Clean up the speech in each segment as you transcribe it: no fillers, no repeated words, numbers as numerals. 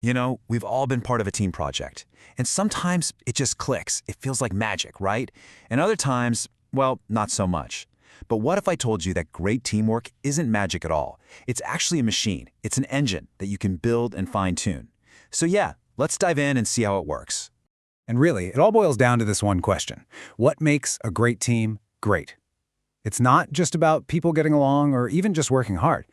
You know, we've all been part of a team project, and sometimes it just clicks. It feels like magic, right? And other times, well, not so much. But what if I told you that great teamwork isn't magic at all? It's actually a machine. It's an engine that you can build and fine-tune. So yeah, let's dive in and see how it works. And really, it all boils down to this one question. What makes a great team great? It's not just about people getting along or even just working hard.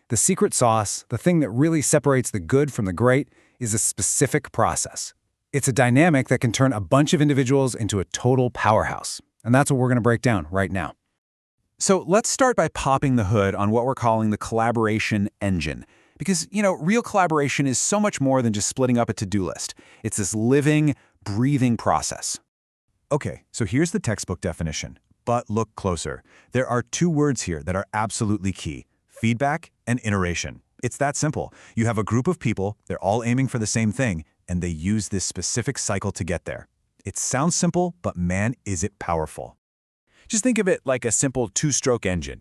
The secret sauce, the thing that really separates the good from the great, is a specific process. It's a dynamic that can turn a bunch of individuals into a total powerhouse. And that's what we're going to break down right now. So let's start by popping the hood on what we're calling the collaboration engine. Because, real collaboration is so much more than just splitting up a to-do list. It's this living, breathing process. Okay, so here's the textbook definition. But look closer. There are two words here that are absolutely key: feedback and iteration. It's that simple. You have a group of people, they're all aiming for the same thing, and they use this specific cycle to get there. It sounds simple, but man, is it powerful. Just think of it like a simple two-stroke engine,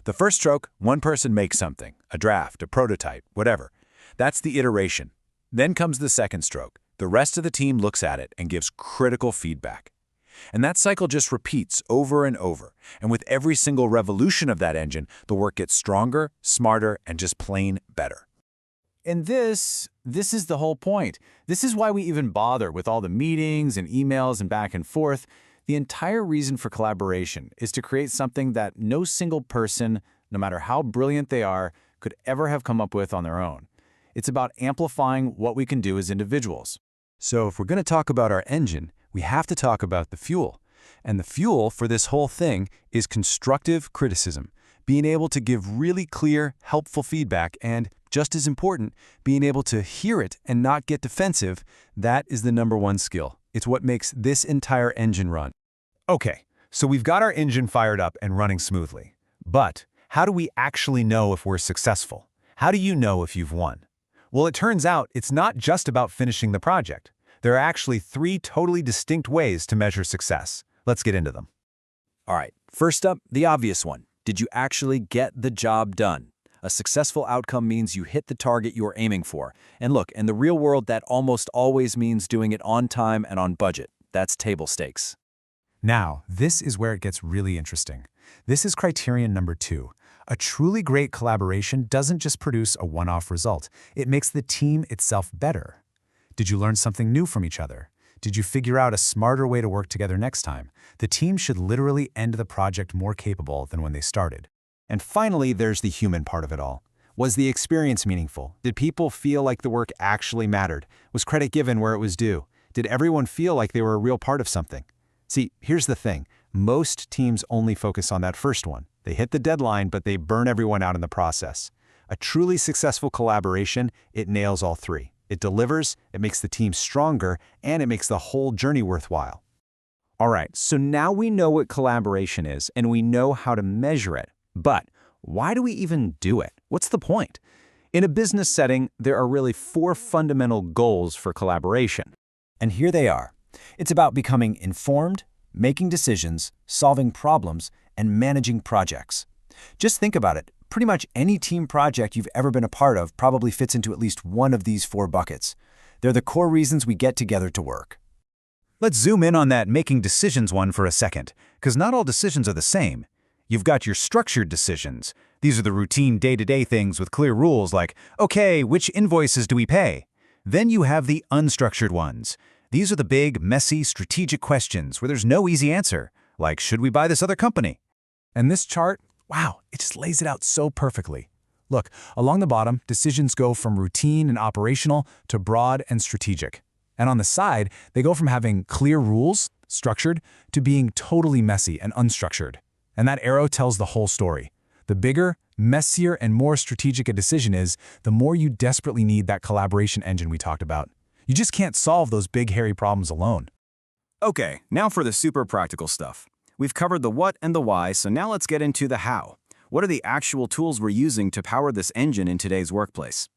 The first stroke, one person makes something, a draft, a prototype, whatever. That's the iteration. Then comes the second stroke. The rest of the team looks at it and gives critical feedback. And that cycle just repeats over and over. And with every single revolution of that engine, the work gets stronger, smarter, and just plain better. And this is the whole point. This is why we even bother with all the meetings and emails and back and forth. The entire reason for collaboration is to create something that no single person, no matter how brilliant they are, could ever have come up with on their own. It's about amplifying what we can do as individuals. So if we're going to talk about our engine, we have to talk about the fuel. And the fuel for this whole thing is constructive criticism, being able to give really clear, helpful feedback, and, just as important, being able to hear it and not get defensive. That is the #1 skill. It's what makes this entire engine run. Okay, so we've got our engine fired up and running smoothly. But how do we actually know if we're successful? How do you know if you've won? Well, it turns out it's not just about finishing the project. There are actually 3 totally distinct ways to measure success. Let's get into them. All right, first up, the obvious one. Did you actually get the job done? A successful outcome means you hit the target you're aiming for. And look, in the real world, that almost always means doing it on time and on budget. That's table stakes. Now, this is where it gets really interesting. This is criterion number 2. A truly great collaboration doesn't just produce a one-off result. It makes the team itself better. Did you learn something new from each other? Did you figure out a smarter way to work together next time? The team should literally end the project more capable than when they started. And finally, there's the human part of it all. Was the experience meaningful? Did people feel like the work actually mattered? Was credit given where it was due? Did everyone feel like they were a real part of something? See, here's the thing. Most teams only focus on that first one. They hit the deadline, but they burn everyone out in the process. A truly successful collaboration, it nails all 3. It delivers, it makes the team stronger, and it makes the whole journey worthwhile. All right, so now we know what collaboration is, and we know how to measure it. But why do we even do it? What's the point? In a business setting, there are really 4 fundamental goals for collaboration. And here they are. It's about becoming informed, making decisions, solving problems, and managing projects. Just think about it. Pretty much any team project you've ever been a part of probably fits into at least one of these 4 buckets. They're the core reasons we get together to work. Let's zoom in on that making decisions one for a second, because not all decisions are the same. You've got your structured decisions. These are the routine day-to-day things with clear rules like, okay, which invoices do we pay? Then you have the unstructured ones. These are the big, messy, strategic questions where there's no easy answer, like should we buy this other company? And this chart, wow, it just lays it out so perfectly. Look, along the bottom, decisions go from routine and operational to broad and strategic. And on the side, they go from having clear rules, structured, to being totally messy and unstructured. And that arrow tells the whole story. The bigger, messier, and more strategic a decision is, the more you desperately need that collaboration engine we talked about. You just can't solve those big, hairy problems alone. Okay, now for the super practical stuff. We've covered the what and the why, so now let's get into the how. What are the actual tools we're using to power this engine in today's workplace?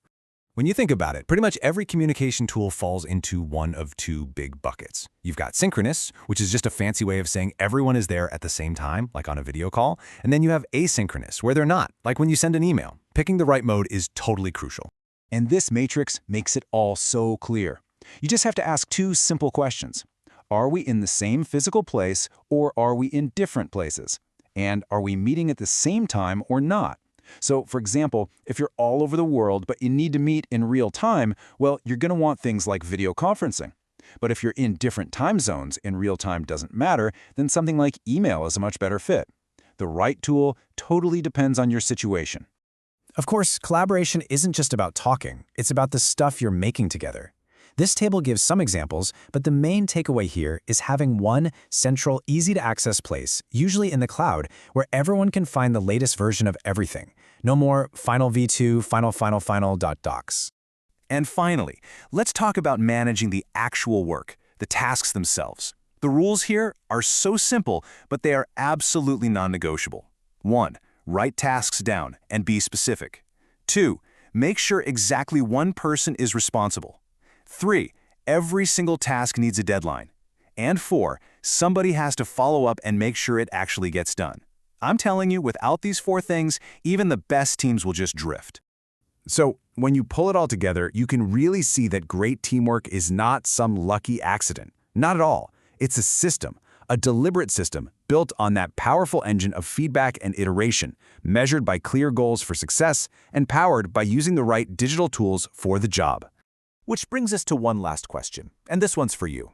When you think about it, pretty much every communication tool falls into one of 2 big buckets. You've got synchronous, which is just a fancy way of saying everyone is there at the same time, like on a video call. And then you have asynchronous, where they're not, like when you send an email. Picking the right mode is totally crucial. And this matrix makes it all so clear. You just have to ask two simple questions. Are we in the same physical place, or are we in different places? And are we meeting at the same time or not? So, for example, if you're all over the world but you need to meet in real time, well, you're going to want things like video conferencing. But if you're in different time zones and real time doesn't matter, then something like email is a much better fit. The right tool totally depends on your situation. Of course, collaboration isn't just about talking. It's about the stuff you're making together. This table gives some examples, but the main takeaway here is having one central, easy-to-access place, usually in the cloud, where everyone can find the latest version of everything. No more final v2, final.docs. And finally, let's talk about managing the actual work, the tasks themselves. The rules here are so simple, but they are absolutely non-negotiable. 1. Write tasks down and be specific. 2. Make sure exactly one person is responsible. 3. Every single task needs a deadline. And 4. Somebody has to follow up and make sure it actually gets done. I'm telling you, without these 4 things, even the best teams will just drift. So, when you pull it all together, you can really see that great teamwork is not some lucky accident. Not at all. It's a system, a deliberate system built on that powerful engine of feedback and iteration, measured by clear goals for success and powered by using the right digital tools for the job. Which brings us to one last question, and this one's for you.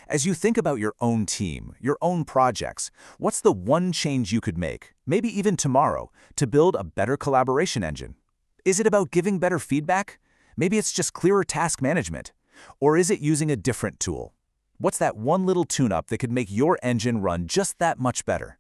As you think about your own team, your own projects, what's the one change you could make, maybe even tomorrow, to build a better collaboration engine? Is it about giving better feedback? Maybe it's just clearer task management. Or is it using a different tool? What's that one little tune-up that could make your engine run just that much better?